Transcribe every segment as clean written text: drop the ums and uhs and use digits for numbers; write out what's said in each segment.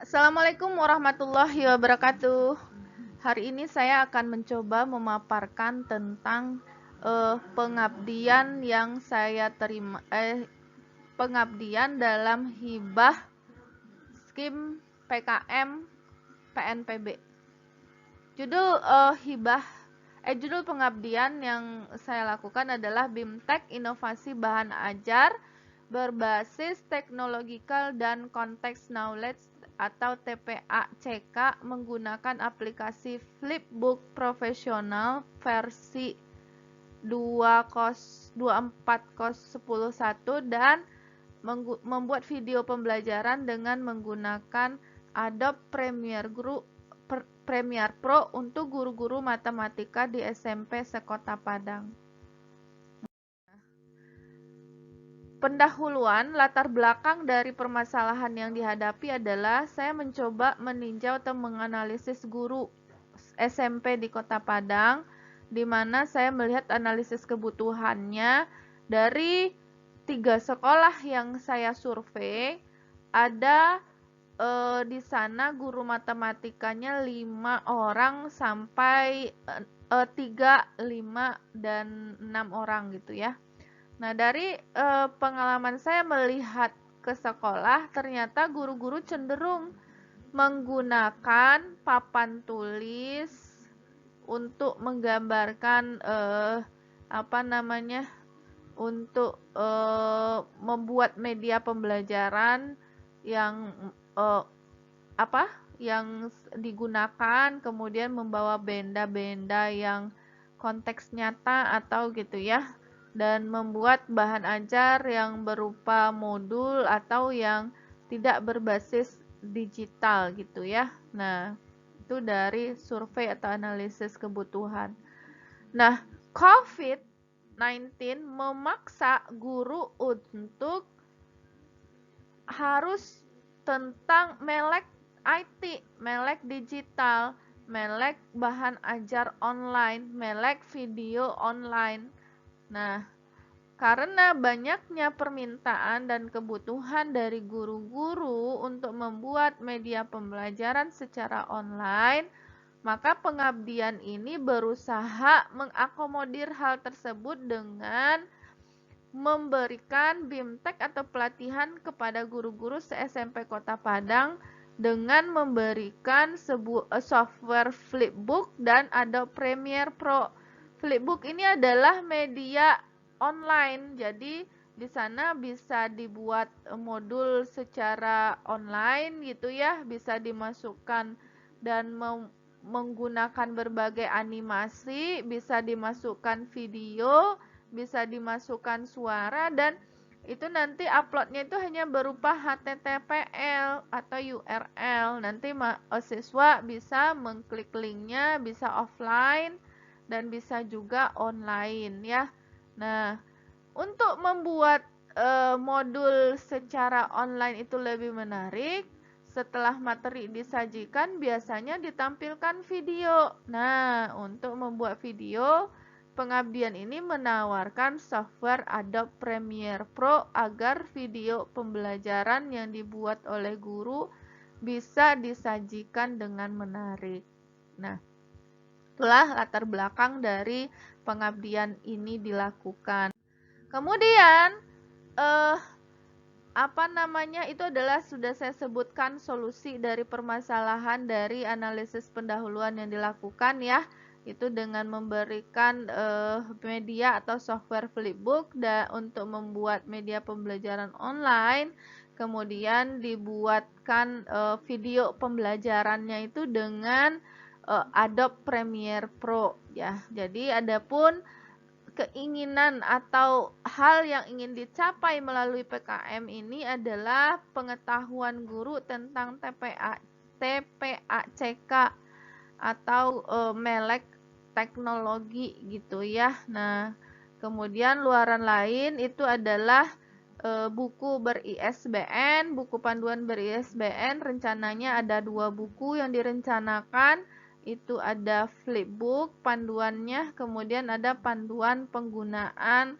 Assalamualaikum warahmatullahi wabarakatuh. Hari ini saya akan mencoba memaparkan tentang pengabdian yang saya terima, pengabdian dalam hibah skim PKM PNPB. Judul pengabdian yang saya lakukan adalah BIMTEK Inovasi Bahan Ajar berbasis Technological dan Context Knowledge atau TPA-CK menggunakan aplikasi Flipbook Profesional versi 24.10.1 dan membuat video pembelajaran dengan menggunakan Adobe Premiere Pro untuk guru-guru matematika di SMP sekota Padang. Pendahuluan latar belakang dari permasalahan yang dihadapi adalah saya mencoba meninjau atau menganalisis guru SMP di Kota Padang, di mana saya melihat analisis kebutuhannya dari 3 sekolah yang saya survei. Ada di sana guru matematikanya 5 orang sampai 3, 5, dan 6 orang gitu ya. Nah, dari pengalaman saya melihat ke sekolah, ternyata guru-guru cenderung menggunakan papan tulis untuk menggambarkan untuk membuat media pembelajaran yang eh, yang digunakan, kemudian membawa benda-benda yang konteks nyata atau gitu ya, dan membuat bahan ajar yang berupa modul atau yang tidak berbasis digital gitu ya. Nah, itu dari survei atau analisis kebutuhan. Nah, COVID-19 memaksa guru untuk harus tentang melek IT, melek digital, melek bahan ajar online, melek video online. Nah, karena banyaknya permintaan dan kebutuhan dari guru-guru untuk membuat media pembelajaran secara online, maka pengabdian ini berusaha mengakomodir hal tersebut dengan memberikan BIMTEK atau pelatihan kepada guru-guru se-SMP Kota Padang dengan memberikan software Flipbook dan Adobe Premiere Pro. Flipbook ini adalah media online, jadi di sana bisa dibuat modul secara online gitu ya, bisa dimasukkan dan menggunakan berbagai animasi, bisa dimasukkan video, bisa dimasukkan suara, dan itu nanti uploadnya itu hanya berupa HTTPL atau URL. Nanti siswa bisa mengklik linknya, bisa offline dan bisa juga online ya. Nah, untuk membuat modul secara online itu lebih menarik, setelah materi disajikan biasanya ditampilkan video. Nah, untuk membuat video, pengabdian ini menawarkan software Adobe Premiere Pro agar video pembelajaran yang dibuat oleh guru bisa disajikan dengan menarik. Nah, itulah latar belakang dari pengabdian ini dilakukan. Kemudian itu adalah sudah saya sebutkan solusi dari permasalahan dari analisis pendahuluan yang dilakukan ya, itu dengan memberikan media atau software Flipbook untuk membuat media pembelajaran online, kemudian dibuatkan video pembelajarannya itu dengan Adobe Premiere Pro ya. Jadi adapun keinginan atau hal yang ingin dicapai melalui PKM ini adalah pengetahuan guru tentang TPA-CK atau melek teknologi gitu ya. Nah, kemudian luaran lain itu adalah buku ber-ISBN, buku panduan ber-ISBN. Rencananya ada 2 buku yang direncanakan, itu ada Flipbook panduannya, kemudian ada panduan penggunaan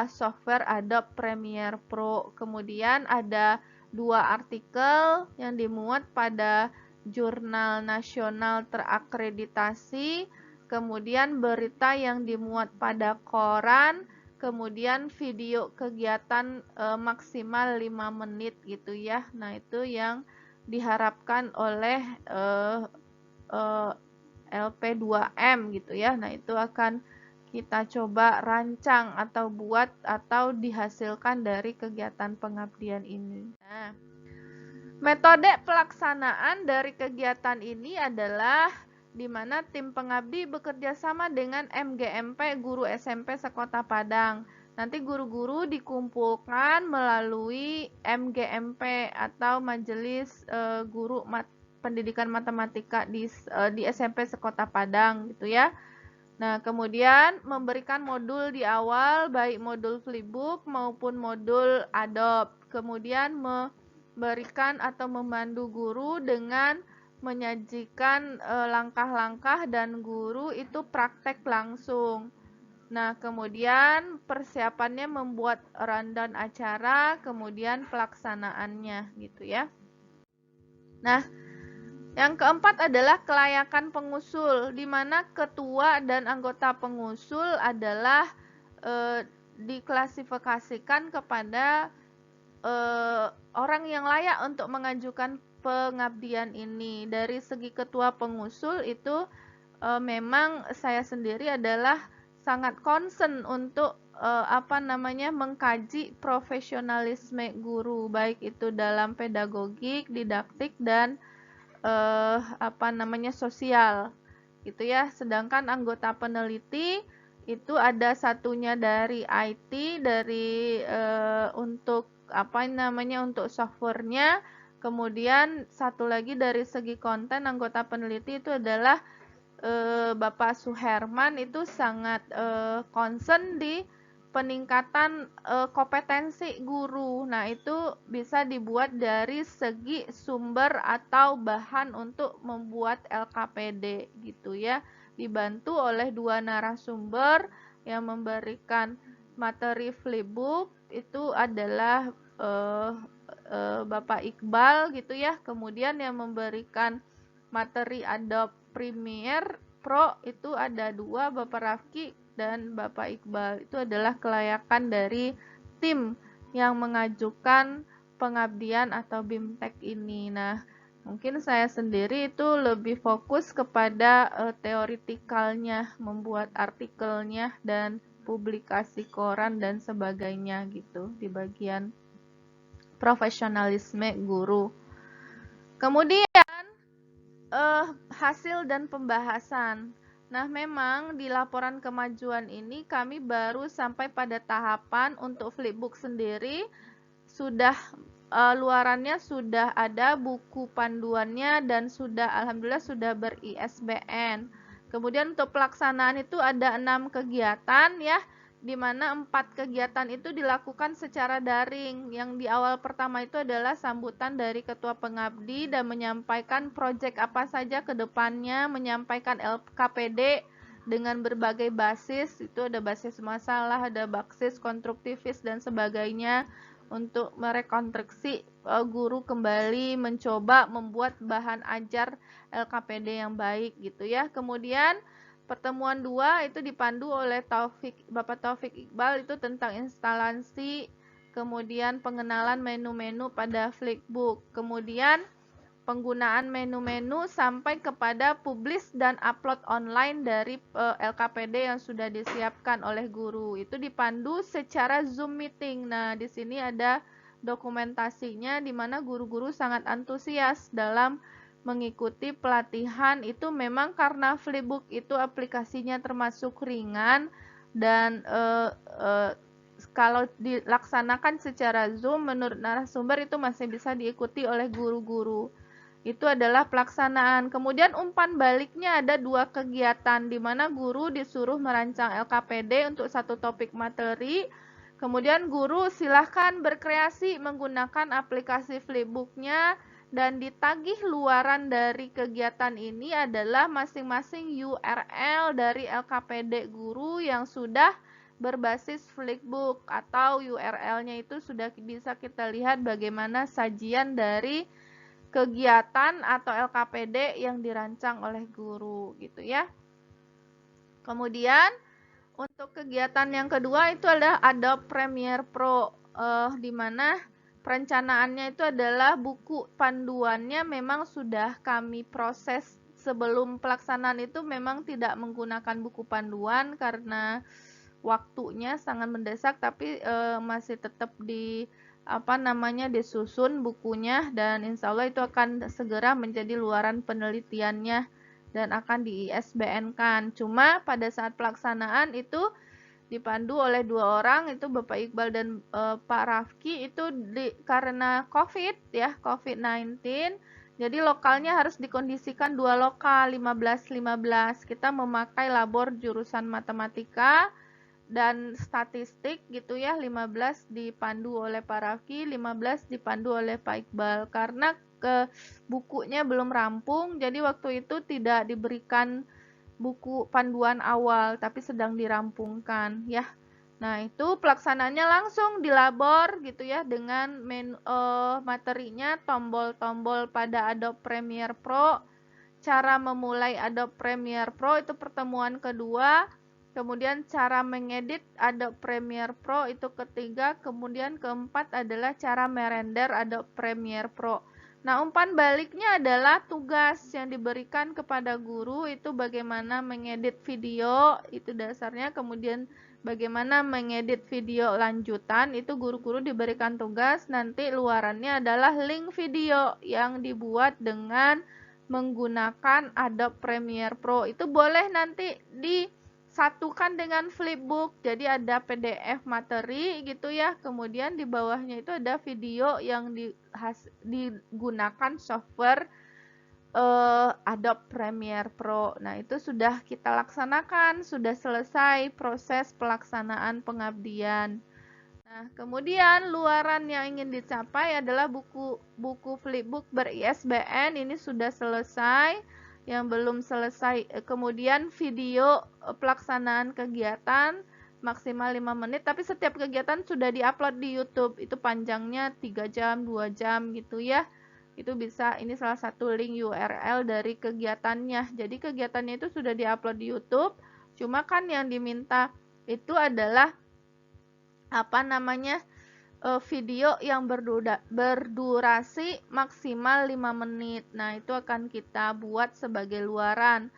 software Adobe Premiere Pro, kemudian ada 2 artikel yang dimuat pada jurnal nasional terakreditasi, kemudian berita yang dimuat pada koran, kemudian video kegiatan maksimal 5 menit gitu ya. Nah, itu yang diharapkan oleh LP2M gitu ya. Nah, itu akan kita coba rancang atau buat atau dihasilkan dari kegiatan pengabdian ini. Nah, metode pelaksanaan dari kegiatan ini adalah di mana tim pengabdi bekerja sama dengan MGMP Guru SMP Sekota Padang. Nanti guru-guru dikumpulkan melalui MGMP atau Majelis Guru Pendidikan Matematika di SMP Sekota Padang gitu ya. Nah, kemudian memberikan modul di awal, baik modul Flipbook maupun modul Adobe. Kemudian memberikan atau memandu guru dengan menyajikan langkah-langkah dan guru itu praktek langsung. Nah, kemudian persiapannya membuat rundown acara, kemudian pelaksanaannya gitu ya. Nah, yang keempat adalah kelayakan pengusul, di mana ketua dan anggota pengusul adalah diklasifikasikan kepada orang yang layak untuk mengajukan pengabdian ini. Dari segi ketua pengusul itu memang saya sendiri adalah sangat concern untuk mengkaji profesionalisme guru, baik itu dalam pedagogik, didaktik dan sosial gitu ya. Sedangkan anggota peneliti itu ada satunya dari IT, dari untuk untuk softwarenya, kemudian satu lagi dari segi konten. Anggota peneliti itu adalah Bapak Suherman, itu sangat concern di peningkatan kompetensi guru. Nah, itu bisa dibuat dari segi sumber atau bahan untuk membuat LKPD gitu ya. Dibantu oleh 2 narasumber yang memberikan materi Flipbook, itu adalah Bapak Iqbal gitu ya. Kemudian yang memberikan materi Adobe Premiere Pro itu ada 2, Bapak Rafki dan Bapak Iqbal. Itu adalah kelayakan dari tim yang mengajukan pengabdian atau BIMTEK ini. Nah, mungkin saya sendiri itu lebih fokus kepada teoritikalnya, membuat artikelnya dan publikasi koran dan sebagainya gitu di bagian profesionalisme guru. Kemudian hasil dan pembahasan. Nah, memang di laporan kemajuan ini kami baru sampai pada tahapan untuk Flipbook sendiri sudah luarannya sudah ada, buku panduannya, dan alhamdulillah sudah ber-ISBN. Kemudian untuk pelaksanaan itu ada 6 kegiatan ya, di mana 4 kegiatan itu dilakukan secara daring. Yang di awal pertama itu adalah sambutan dari ketua pengabdi dan menyampaikan proyek apa saja ke depannya, menyampaikan LKPD dengan berbagai basis. Itu ada basis masalah, ada basis konstruktivis dan sebagainya, untuk merekonstruksi guru kembali mencoba membuat bahan ajar LKPD yang baik gitu ya. Kemudian pertemuan 2 itu dipandu oleh Bapak Taufik Iqbal, itu tentang instalasi, kemudian pengenalan menu-menu pada Flipbook, kemudian penggunaan menu-menu sampai kepada publish dan upload online dari LKPD yang sudah disiapkan oleh guru. Itu dipandu secara Zoom meeting. Nah, di sini ada dokumentasinya di mana guru-guru sangat antusias dalam mengikuti pelatihan. Itu memang karena Flipbook itu aplikasinya termasuk ringan dan kalau dilaksanakan secara Zoom menurut narasumber itu masih bisa diikuti oleh guru-guru. Itu adalah pelaksanaan. Kemudian umpan baliknya ada 2 kegiatan di mana guru disuruh merancang LKPD untuk satu topik materi. Kemudian guru silahkan berkreasi menggunakan aplikasi Flipbook-nya, dan ditagih luaran dari kegiatan ini adalah masing-masing URL dari LKPD guru yang sudah berbasis Flipbook, atau URL-nya itu sudah bisa kita lihat bagaimana sajian dari kegiatan atau LKPD yang dirancang oleh guru gitu ya. Kemudian untuk kegiatan yang kedua itu adalah Adobe Premiere Pro, di mana perencanaannya itu adalah buku panduannya memang sudah kami proses sebelum pelaksanaan, itu memang tidak menggunakan buku panduan karena waktunya sangat mendesak, tapi masih tetap disusun bukunya, dan insya Allah itu akan segera menjadi luaran penelitiannya dan akan di ISBN-kan. Cuma pada saat pelaksanaan itu dipandu oleh 2 orang, itu Bapak Iqbal dan Pak Rafki, itu karena COVID-19, jadi lokalnya harus dikondisikan 2 lokal, 15-15. Kita memakai labor jurusan matematika dan statistik gitu ya, 15 dipandu oleh Pak Rafki, 15 dipandu oleh Pak Iqbal. Karena bukunya belum rampung, jadi waktu itu tidak diberikan buku panduan awal, tapi sedang dirampungkan ya. Nah, itu pelaksanaannya langsung di labor gitu ya, dengan materinya tombol-tombol pada Adobe Premiere Pro. Cara memulai Adobe Premiere Pro itu pertemuan kedua. Kemudian cara mengedit Adobe Premiere Pro itu ketiga. Kemudian keempat adalah cara merender Adobe Premiere Pro. Nah, umpan baliknya adalah tugas yang diberikan kepada guru itu bagaimana mengedit video, itu dasarnya. Kemudian bagaimana mengedit video lanjutan, itu guru-guru diberikan tugas. Nanti luarannya adalah link video yang dibuat dengan menggunakan Adobe Premiere Pro. Itu boleh nanti disatukan dengan Flipbook, jadi ada PDF materi gitu ya. Kemudian di bawahnya itu ada video yang digunakan software Adobe Premiere Pro. Nah, itu sudah kita laksanakan, sudah selesai proses pelaksanaan pengabdian. Nah, kemudian luaran yang ingin dicapai adalah buku Flipbook ber-ISBN, ini sudah selesai. Yang belum selesai, kemudian video pelaksanaan kegiatan maksimal 5 menit, tapi setiap kegiatan sudah diupload di YouTube. Itu panjangnya 3 jam, 2 jam gitu ya. Itu bisa, ini salah satu link URL dari kegiatannya. Jadi kegiatannya itu sudah diupload di YouTube. Cuma kan yang diminta itu adalah video yang berdurasi maksimal 5 menit. Nah, itu akan kita buat sebagai luaran.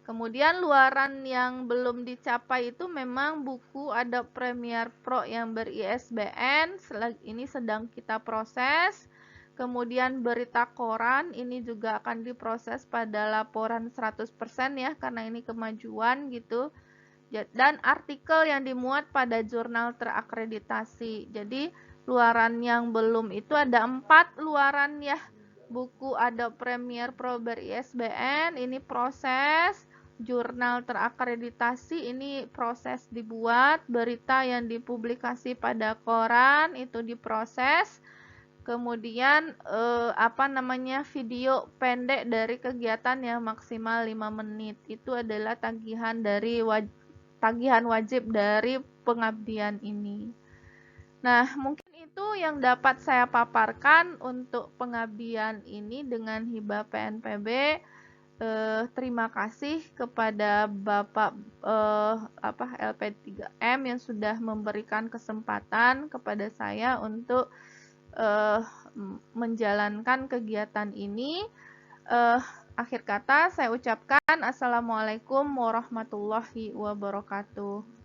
Kemudian luaran yang belum dicapai itu memang buku Adobe Premiere Pro yang ber-ISBN, ini sedang kita proses. Kemudian berita koran ini juga akan diproses pada laporan 100% ya, karena ini kemajuan gitu. Dan artikel yang dimuat pada jurnal terakreditasi. Jadi luaran yang belum itu ada 4 luaran ya. Buku Adobe Premiere Pro ber-ISBN ini proses, jurnal terakreditasi ini proses dibuat, berita yang dipublikasi pada koran itu diproses. Kemudian video pendek dari kegiatan yang maksimal 5 menit. Itu adalah tagihan wajib dari pengabdian ini. Nah, mungkin itu yang dapat saya paparkan untuk pengabdian ini dengan hibah PNPB. Terima kasih kepada Bapak LP3M yang sudah memberikan kesempatan kepada saya untuk menjalankan kegiatan ini. Akhir kata saya ucapkan Assalamualaikum warahmatullahi wabarakatuh.